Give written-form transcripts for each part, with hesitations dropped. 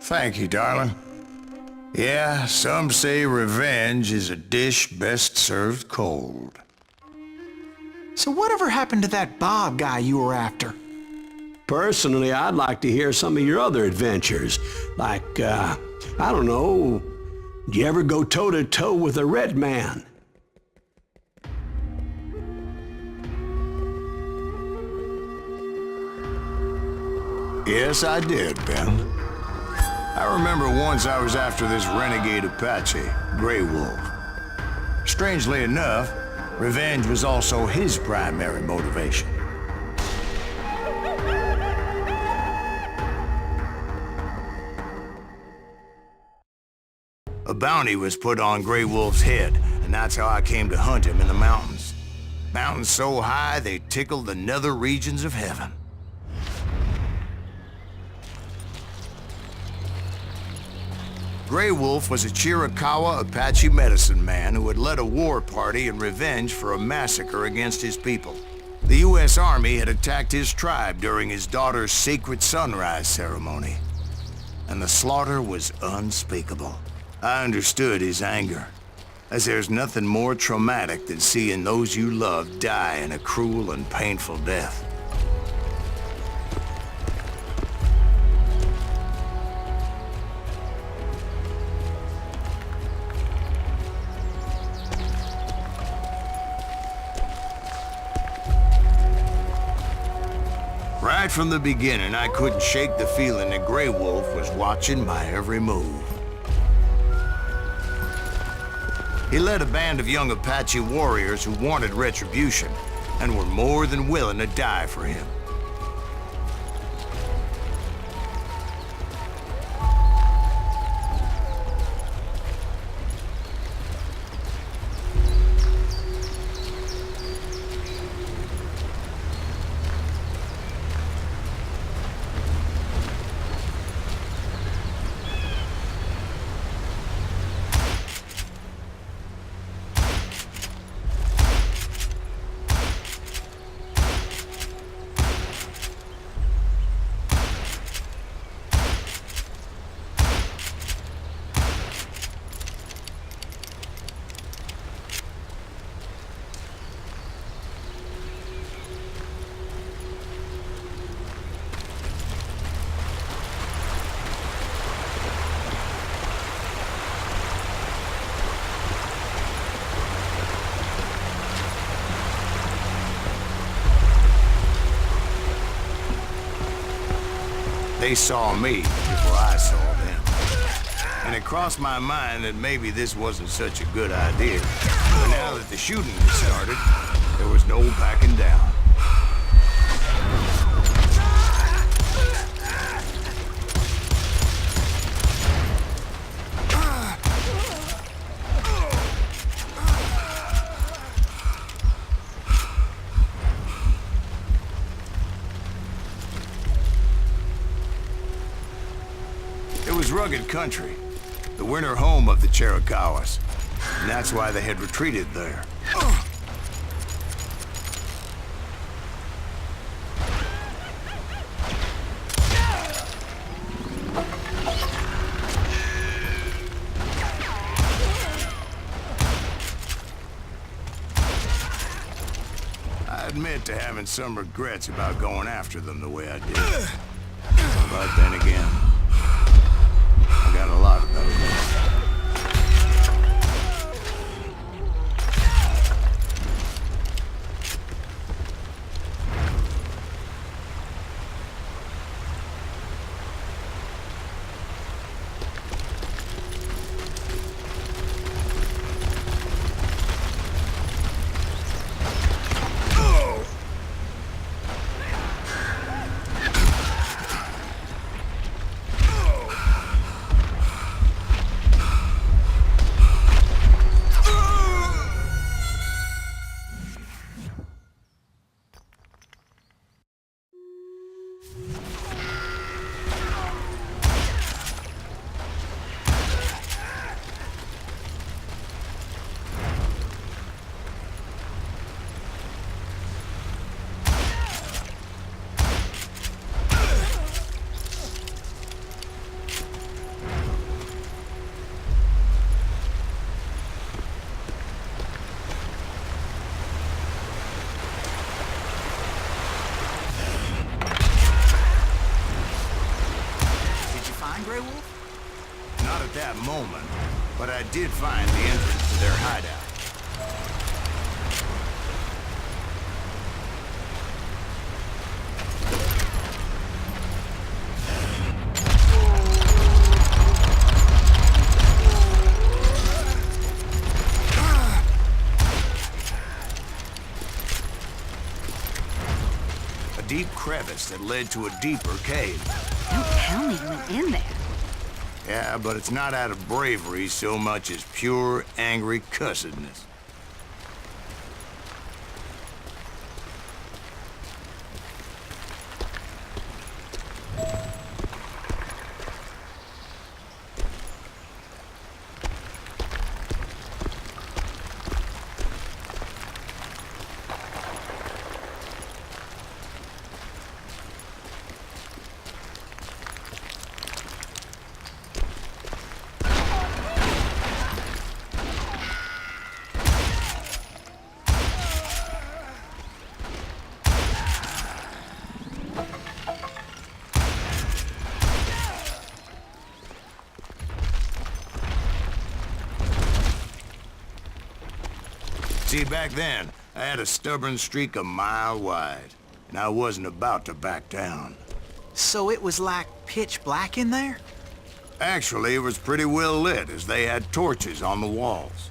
Thank you, darling. Yeah, some say revenge is a dish best served cold. So whatever happened to that Bob guy you were after? Personally, I'd like to hear some of your other adventures. Like, I don't know, did you ever go toe-to-toe with a red man? Yes, I did, Ben. I remember once I was after this renegade Apache, Grey Wolf. Strangely enough, revenge was also his primary motivation. A bounty was put on Grey Wolf's head, and that's how I came to hunt him in the mountains. Mountains so high they tickled the nether regions of heaven. Grey Wolf was a Chiricahua Apache medicine man who had led a war party in revenge for a massacre against his people. The U.S. Army had attacked his tribe during his daughter's sacred sunrise ceremony, and the slaughter was unspeakable. I understood his anger, as there's nothing more traumatic than seeing those you love die in a cruel and painful death. Right from the beginning, I couldn't shake the feeling that Grey Wolf was watching my every move. He led a band of young Apache warriors who wanted retribution and were more than willing to die for him. They saw me before I saw them. And it crossed my mind that maybe this wasn't such a good idea. But now that the shooting had started, there was no backing down. It was rugged country, the winter home of the Chiricahuas, and that's why they had retreated there. I admit to having some regrets about going after them the way I did. But then again, I got a lot of those. at that moment, but I did find the entrance to their hideout. A deep crevice that led to a deeper cave. Don't tell me you went in there. Yeah, but it's not out of bravery so much as pure, angry cussedness. See, back then, I had a stubborn streak a mile wide, and I wasn't about to back down. So it was like pitch black in there? Actually, it was pretty well lit, as they had torches on the walls.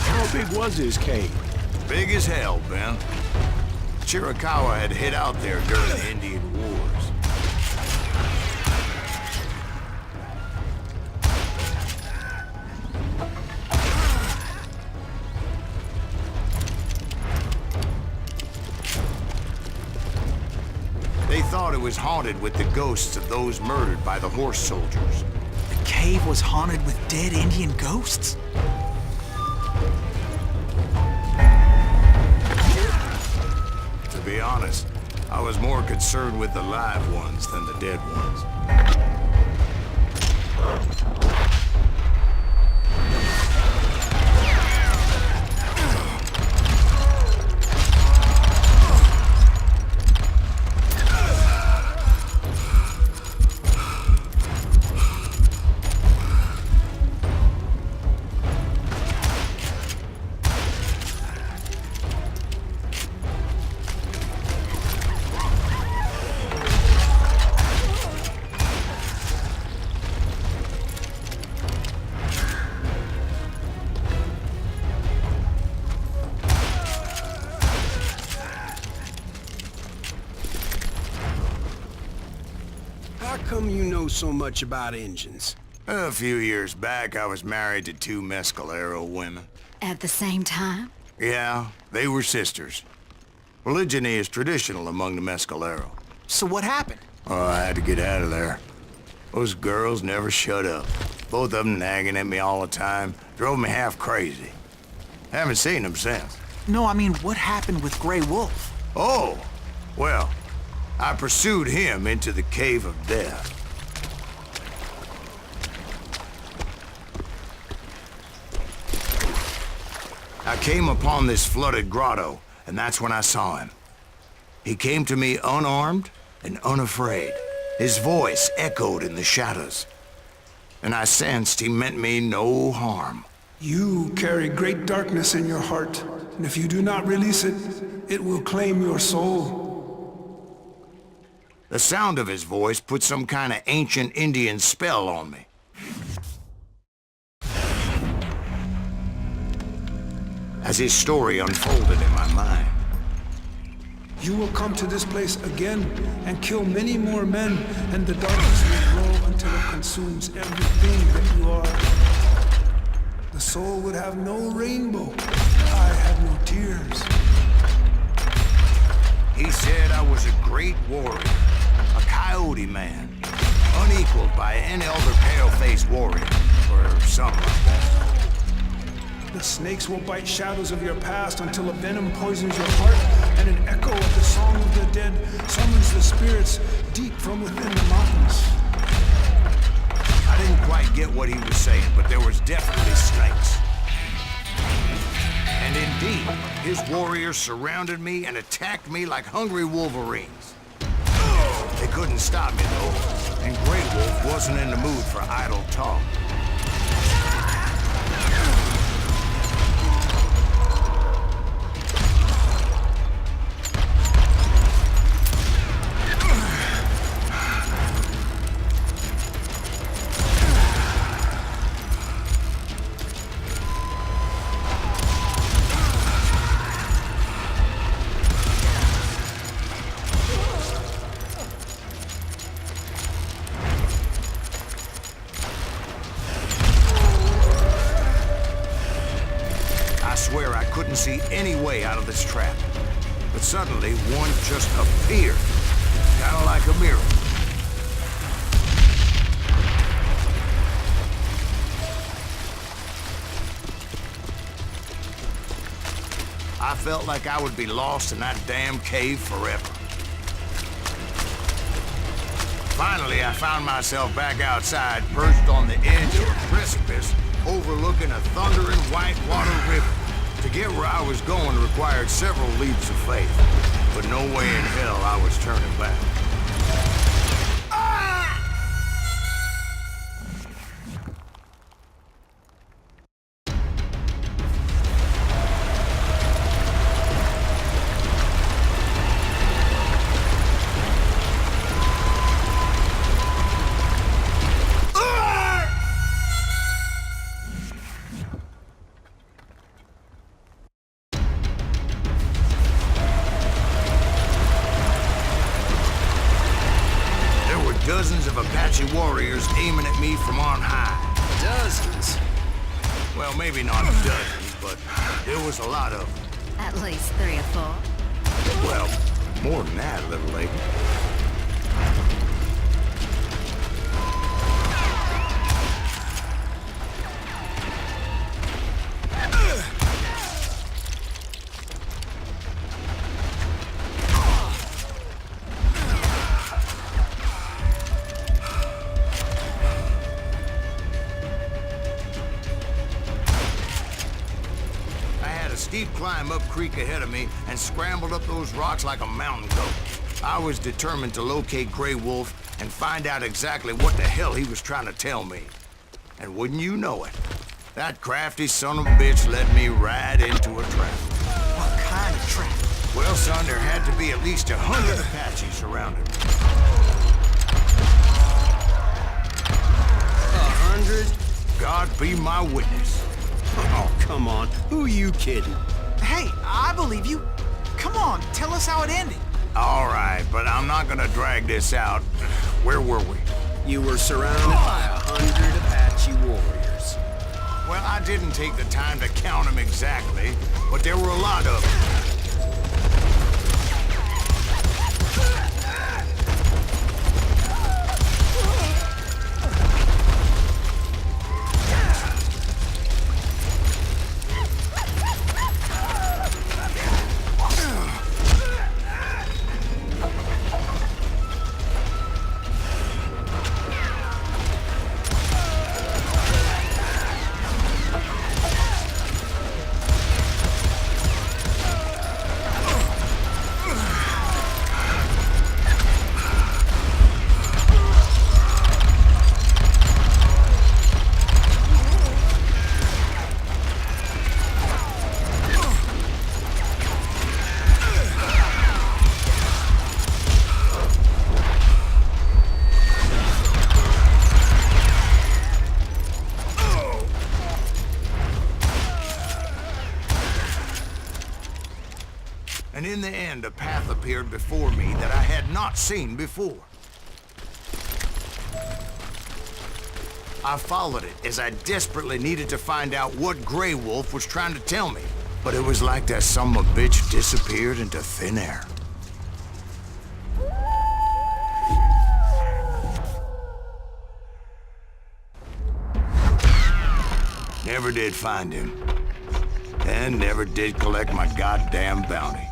How big was his cave? Big as hell, Ben. Chiricahua had hid out there during the Indian Wars. They thought it was haunted with the ghosts of those murdered by the horse soldiers. The cave was haunted with dead Indian ghosts? To be honest, I was more concerned with the live ones than the dead ones. How come you know so much about engines? A few years back, I was married to two Mescalero women. At the same time? Yeah, they were sisters. Polygyny is traditional among the Mescalero. So what happened? Oh, I had to get out of there. Those girls never shut up. Both of them nagging at me all the time. Drove me half crazy. Haven't seen them since. No, I mean, what happened with Grey Wolf? Oh, well, I pursued him into the Cave of Death. I came upon this flooded grotto, and that's when I saw him. He came to me unarmed and unafraid. His voice echoed in the shadows, and I sensed he meant me no harm. You carry great darkness in your heart, and if you do not release it, it will claim your soul. The sound of his voice put some kind of ancient Indian spell on me. As his story unfolded in my mind, You will come to this place again and kill many more men, and the darkness will grow until until it consumes everything that you are. The soul would have no rainbow. I have no tears. He said I was a great warrior, a coyote man, unequaled by any other pale-faced warrior, or something like that. The snakes will bite shadows of your past until a venom poisons your heart, and an echo of the song of the dead summons the spirits deep from within the mountains. I didn't quite get what he was saying, but there was definitely snakes. And indeed, his warriors surrounded me and attacked me like hungry wolverines. They couldn't stop me, though, and Grey Wolf wasn't in the mood for idle talk. I swear I couldn't see any way out of this trap. But suddenly, one just appeared. Kind of like a miracle. I felt like I would be lost in that damn cave forever. Finally, I found myself back outside, perched on the edge of a precipice, overlooking a thundering whitewater river. To get where I was going required several leaps of faith, but no way in hell I was turning back. Dozens of Apache warriors aiming at me from on high. Dozens? Well, maybe not dozens, but there was a lot of them. At least 3 or 4. Well, more than that, little lady. Steep climb up creek ahead of me and scrambled up those rocks like a mountain goat. I was determined to locate Grey Wolf and find out exactly what the hell he was trying to tell me. And wouldn't you know it, that crafty son of a bitch led me right into a trap. What kind of trap? Well, son, there had to be at least 100 Apaches surrounded me. 100? God be my witness. Oh, come on. Who are you kidding? Hey, I believe you. Come on, tell us how it ended. All right, but I'm not gonna drag this out. Where were we? You were surrounded by 100 Apache warriors. Well, I didn't take the time to count them exactly, but there were a lot of them. And in the end, a path appeared before me that I had not seen before. I followed it as I desperately needed to find out what Grey Wolf was trying to tell me. But it was like that son of a bitch disappeared into thin air. Never did find him. And never did collect my goddamn bounty.